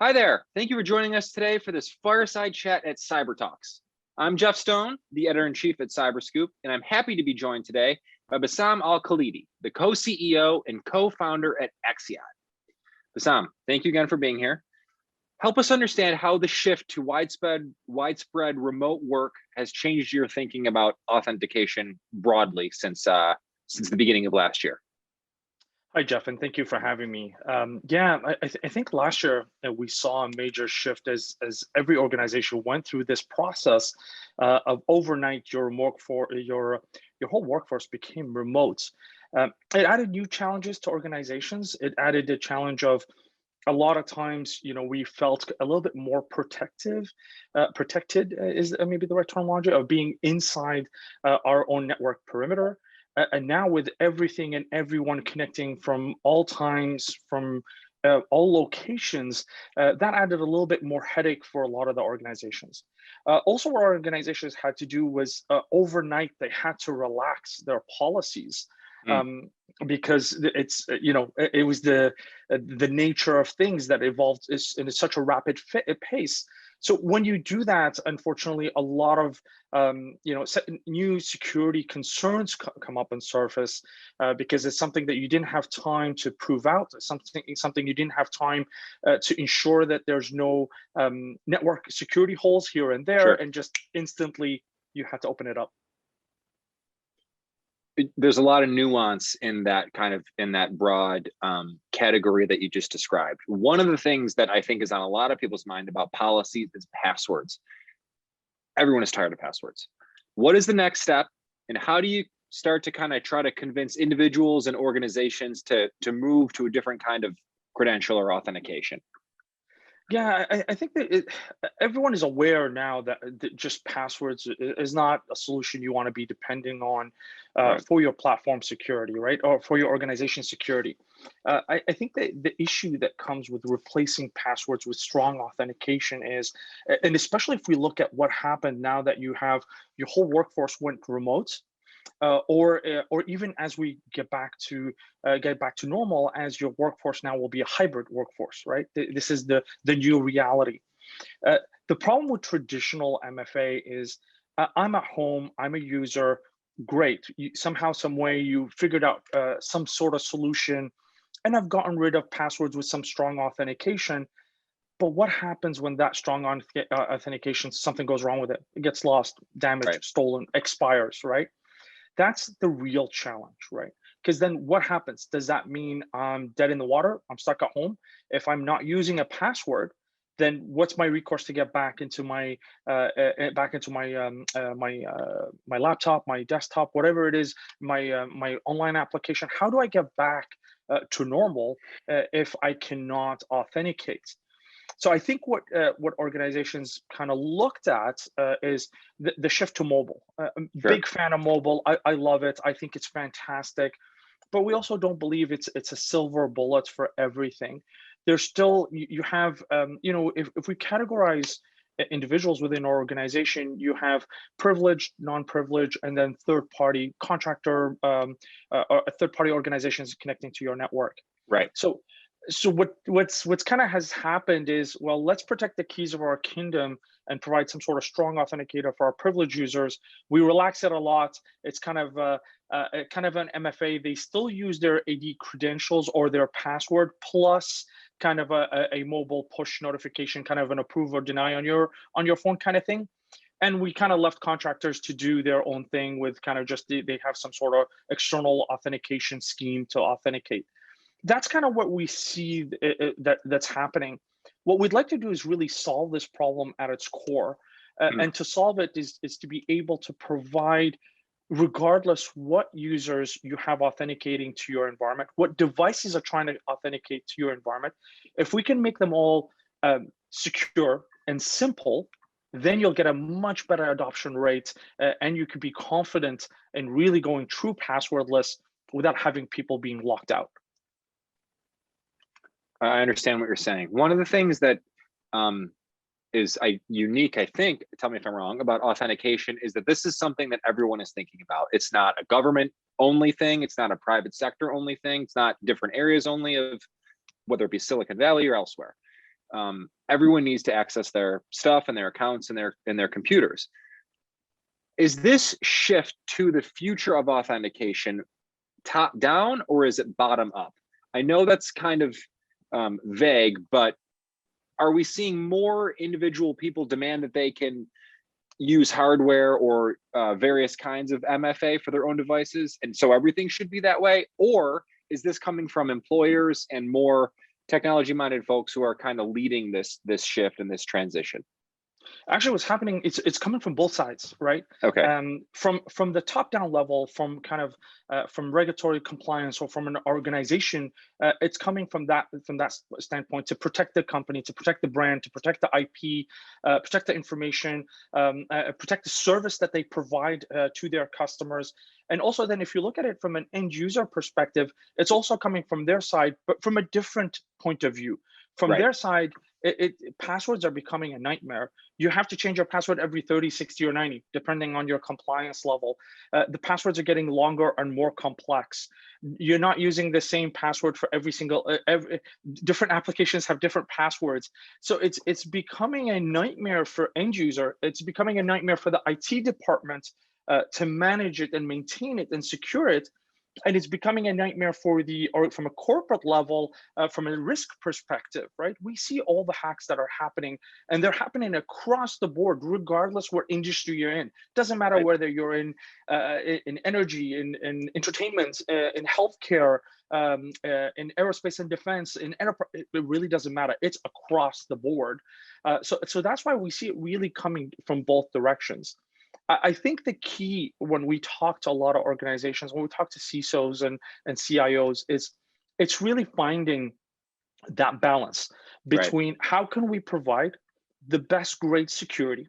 Hi there. Thank you for joining us today for this Fireside chat at CyberTalks. I'm Jeff Stone, the editor-in-chief at Cyberscoop, and I'm happy to be joined today by Bassam Al-Khalidi, the co-CEO and co-founder at Axiad. Bassam, thank you again for being here. Help us understand how the shift to widespread remote work has changed your thinking about authentication broadly since the beginning of last year. Hi, Jeff, and thank you for having me. I think last year we saw a major shift as every organization went through this process of overnight your whole workforce became remote. It added new challenges to organizations. It added the challenge of a lot of times, we felt a little bit more protected is maybe the right terminology, of being inside our own network perimeter. And now with everything and everyone connecting from all times, from all locations, that added a little bit more headache for a lot of the organizations. Also, what our organizations had to do was overnight, they had to relax their policies. Because it was the nature of things that evolved in such a rapid pace. So when you do that, unfortunately, a lot of new security concerns come up and surface because it's something that you didn't have time to prove out, something you didn't have time to ensure that there's no network security holes here and there, Sure. and just instantly you had to open it up. There's a lot of nuance in that broad category that you just described. One of the things that I think is on a lot of people's mind about policies is passwords. Everyone is tired of passwords. What is the next step, and how do you start to try to convince individuals and organizations to move to a different kind of credential or authentication? Yeah, I think that everyone is aware now that just passwords is not a solution you want to be depending on Right. for your platform security, right? Or for your organization security. I think that the issue that comes with replacing passwords with strong authentication is, and especially if we look at what happened now that you have your whole workforce went remote, or even as we get back to normal, as your workforce now will be a hybrid workforce, right? This is the new reality. The problem with traditional MFA is I'm at home, I'm a user, great. Somehow, some way you figured out some sort of solution, and I've gotten rid of passwords with some strong authentication. But what happens when that strong authentication, something goes wrong with it? It gets lost, damaged, Right. stolen, expires, right? That's the real challenge, right? Because then what happens? Does that mean I'm dead in the water? I'm stuck at home? If I'm not using a password, then what's my recourse to get back into my my laptop, my desktop, whatever it is, my online application? How do I get back to normal if I cannot authenticate? So I think what organizations kind of looked at is the shift to mobile. Sure. Big fan of mobile. I love it. I think it's fantastic, but we also don't believe it's a silver bullet for everything. There's still you have if we categorize individuals within our organization, you have privileged, non-privileged, and then third-party contractor, or third-party organizations connecting to your network. Right. So what's kind of has happened is, well, let's protect the keys of our kingdom and provide some sort of strong authenticator for our privileged users. We relax it a lot. It's kind of an MFA. They still use their AD credentials or their password plus kind of a mobile push notification, kind of an approve or deny on your phone kind of thing. And we kind of left contractors to do their own thing with kind of just they have some sort of external authentication scheme to authenticate. That's kind of what we see that's happening. What we'd like to do is really solve this problem at its core. And to solve it is to be able to provide, regardless what users you have authenticating to your environment, what devices are trying to authenticate to your environment, if we can make them all secure and simple, then you'll get a much better adoption rate, and you can be confident in really going true passwordless without having people being locked out. I understand what you're saying. One of the things that is unique, I think, tell me if I'm wrong, about authentication is that this is something that everyone is thinking about. It's not a government only thing. It's not a private sector only thing. It's not different areas only of whether it be Silicon Valley or elsewhere. everyone needs to access their stuff and their accounts and their computers. Is this shift to the future of authentication top down, or is it bottom up? I know that's kind of vague, but are we seeing more individual people demand that they can use hardware or various kinds of MFA for their own devices, and so everything should be that way? Or is this coming from employers and more technology-minded folks who are kind of leading this shift and this transition? Actually, what's happening, it's coming from both sides, right? Okay. From the top-down level, from kind of from regulatory compliance or from an organization, it's coming from that standpoint to protect the company, to protect the brand, to protect the IP, protect the information, protect the service that they provide to their customers. And also then if you look at it from an end user perspective, it's also coming from their side, but from a different point of view. From their side, passwords are becoming a nightmare. You have to change your password every 30, 60, or 90, depending on your compliance level. The passwords are getting longer and more complex. You're not using the same password for every single, different applications have different passwords. So it's becoming a nightmare for end user. It's becoming a nightmare for the IT department to manage it and maintain it and secure it. And it's becoming a nightmare from a corporate level, from a risk perspective, right? We see all the hacks that are happening, and they're happening across the board, regardless what industry you're in. Doesn't matter whether you're in energy, in entertainment, in healthcare, in aerospace and defense, in enterprise. It really doesn't matter. It's across the board. So that's why we see it really coming from both directions. I think the key when we talk to a lot of organizations, when we talk to CISOs and CIOs, is it's really finding that balance between how can we provide the best grade security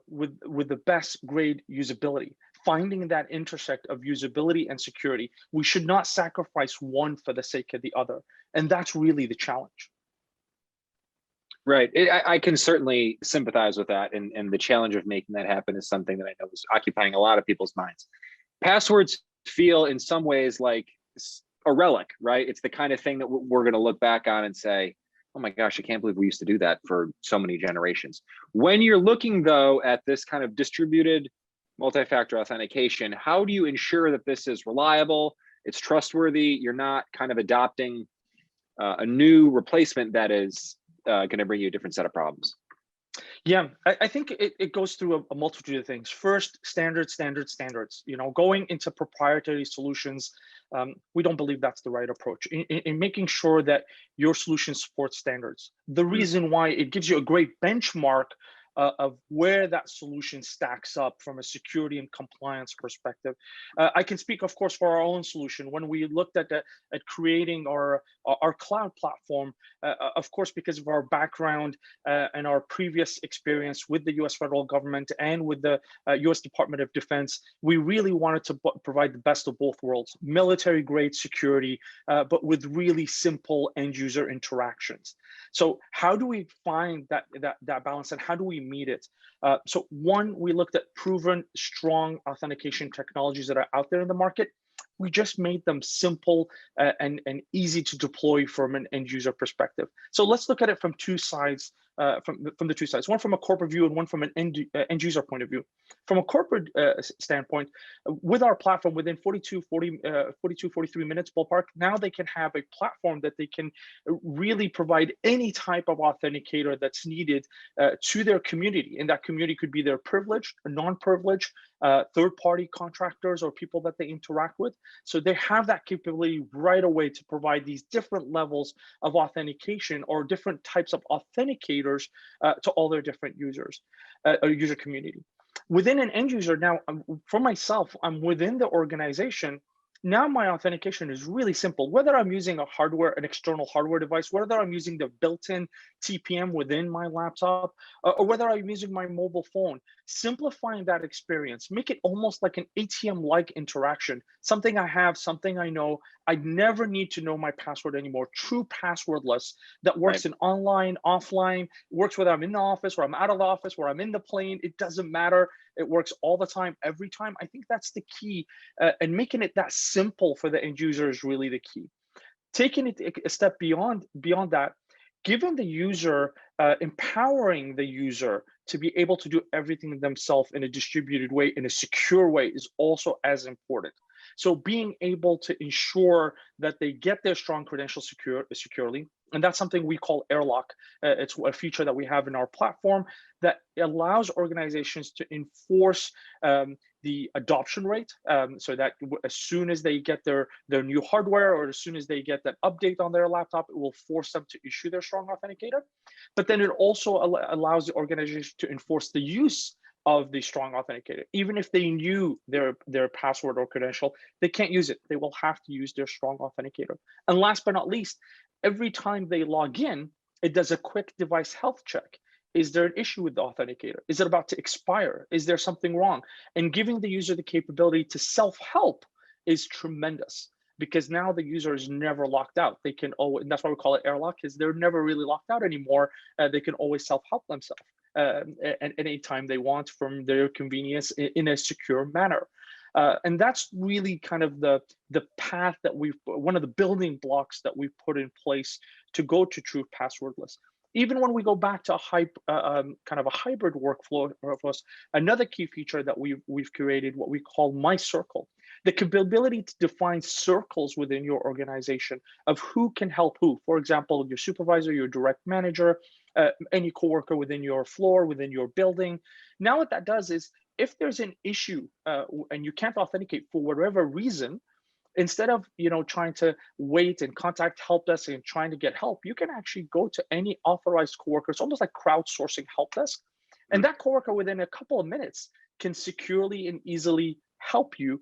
with the best grade usability, finding that intersect of usability and security. We should not sacrifice one for the sake of the other. And that's really the challenge. Right. I can certainly sympathize with that. And the challenge of making that happen is something that I know is occupying a lot of people's minds. Passwords feel in some ways like a relic, right? It's the kind of thing that we're going to look back on and say, oh my gosh, I can't believe we used to do that for so many generations. When you're looking, though, at this kind of distributed multi-factor authentication, how do you ensure that this is reliable, it's trustworthy, you're not kind of adopting a new replacement that is going to bring you a different set of problems? Yeah, I think it goes through a multitude of things. First, standards. Going into proprietary solutions, we don't believe that's the right approach. In making sure that your solution supports standards. The reason why it gives you a great benchmark of where that solution stacks up from a security and compliance perspective. I can speak, of course, for our own solution. When we looked at creating our cloud platform, of course, because of our background and our previous experience with the US federal government and with the US Department of Defense, we really wanted to provide the best of both worlds, military grade security, but with really simple end user interactions. So how do we find that balance, and how do we meet it? So one, we looked at proven, strong authentication technologies that are out there in the market. We just made them simple and easy to deploy from an end user perspective. So let's look at it from two sides, from the two sides, one from a corporate view and one from an end user point of view. From a corporate standpoint, with our platform, within 43 minutes ballpark, now they can have a platform that they can really provide any type of authenticator that's needed to their community. And that community could be their privileged or non-privileged, third-party contractors or people that they interact with. So they have that capability right away to provide these different levels of authentication or different types of authenticators to all their different users or user community. Within an end user, now for myself, I'm within the organization. Now my authentication is really simple. Whether I'm using an external hardware device, whether I'm using the built-in TPM within my laptop, or whether I'm using my mobile phone, simplifying that experience, make it almost like an ATM-like interaction, something I have, something I know. I never need to know my password anymore. True passwordless that works in online, offline, works whether I'm in the office or I'm out of the office, where I'm in the plane, it doesn't matter. It works all the time, every time. I think that's the key, and making it that simple for the end user is really the key. Taking it a step beyond that, giving the user, empowering the user to be able to do everything themselves in a distributed way, in a secure way, is also as important. So being able to ensure that they get their strong credentials securely, and that's something we call airlock. It's a feature that we have in our platform that allows organizations to enforce the adoption rate, so that as soon as they get their new hardware, or as soon as they get that update on their laptop, it will force them to issue their strong authenticator. But then it also allows the organization to enforce the use of the strong authenticator. Even if they knew their password or credential, they can't use it. They will have to use their strong authenticator. And last but not least, every time they log in, it does a quick device health check. Is there an issue with the authenticator? Is it about to expire? Is there something wrong? And giving the user the capability to self-help is tremendous, because now the user is never locked out. They can always, and that's why we call it airlock, is they're never really locked out anymore. They can always self-help themselves at any time they want from their convenience in a secure manner. And that's really kind of the path that one of the building blocks that we've put in place to go to true passwordless. Even when we go back to kind of a hybrid workflow, another key feature that we've created, what we call My Circle, the capability to define circles within your organization of who can help who. For example, your supervisor, your direct manager, any coworker within your floor, within your building. Now what that does is, if there's an issue and you can't authenticate for whatever reason, instead of trying to wait and contact help desk and trying to get help, you can actually go to any authorized coworker. It's almost like crowdsourcing help desk. And that coworker within a couple of minutes can securely and easily help you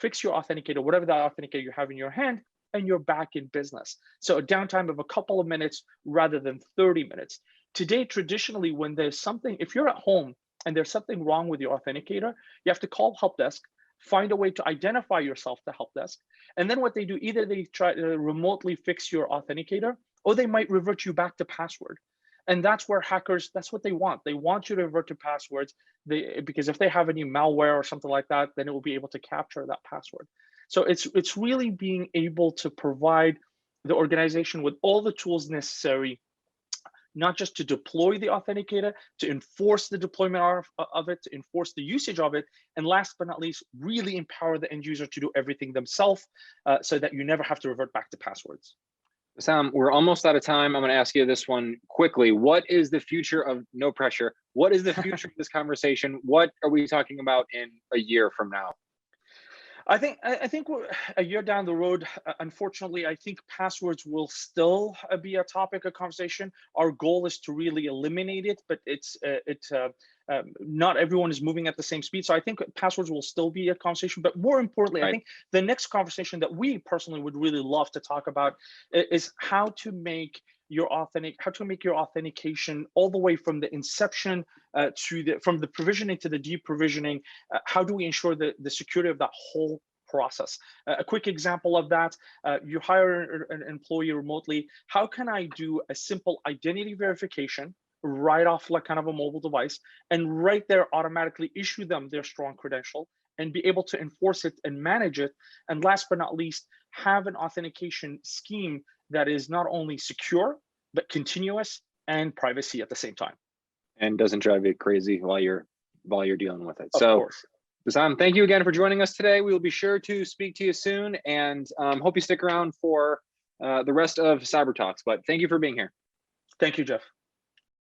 fix your authenticator, whatever that authenticator you have in your hand, and you're back in business. So a downtime of a couple of minutes rather than 30 minutes. Today, traditionally, when there's something, if you're at home and there's something wrong with your authenticator, you have to call help desk, find a way to identify yourself to help desk. And then what they do, either they try to remotely fix your authenticator, or they might revert you back to password. And that's where hackers, that's what they want. They want you to revert to passwords, because if they have any malware or something like that, then it will be able to capture that password. So it's really being able to provide the organization with all the tools necessary, not just to deploy the authenticator, to enforce the deployment of it, to enforce the usage of it, and last but not least, really empower the end user to do everything themselves, so that you never have to revert back to passwords. Sam, we're almost out of time. I'm going to ask you this one quickly. What is the future of, no pressure, what is the future of this conversation? What are we talking about in a year from now? I think we're a year down the road. Unfortunately, I think passwords will still be a topic of conversation. Our goal is to really eliminate it, but not everyone is moving at the same speed. So I think passwords will still be a conversation. But more importantly, right, I think the next conversation that we personally would really love to talk about is how to make your authentication all the way from the inception from the provisioning to the deprovisioning. How do we ensure the security of that whole process? A quick example of that, you hire an employee remotely. How can I do a simple identity verification right off like kind of a mobile device, and right there automatically issue them their strong credential and be able to enforce it and manage it? And last but not least, have an authentication scheme that is not only secure, but continuous and privacy at the same time. And doesn't drive you crazy while you're dealing with it. Of course. Bassam, thank you again for joining us today. We will be sure to speak to you soon, and hope you stick around for the rest of CyberTalks. But thank you for being here. Thank you, Jeff.